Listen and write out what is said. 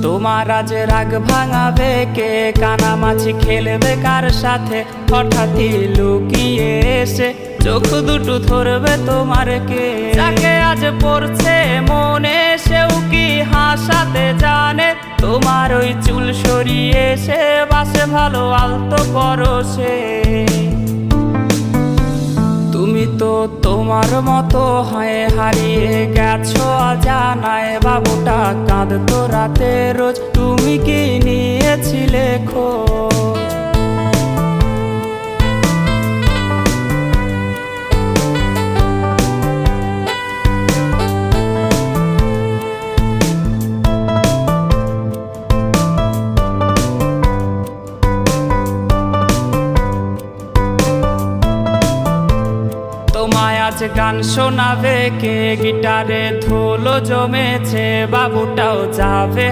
তোমার আজ রাগ ভাঙাবে কে, কানামাছি খেলবে কার সাথে, হঠাৎই লুকিয়ে এসে চোখ দুটো ধরবে তোমার কে। যাকে আজ পড়ছে মনে সেও কি হাসাতে জানে, তোমার ওই চুল সরিয়ে সে বাসে ভালো আলতো পরশে। তুমি তো তোমার মতো হয়ে হারিয়ে গেছো অজানায়, বাবুটা কাঁদতো রাতে রোজ, তুমি কি নিয়েছিলে খোঁজ? তোমায় আজ গান শোনাবে কে, গিটারে ধুলো জমেছে, বাবুটাও যাবে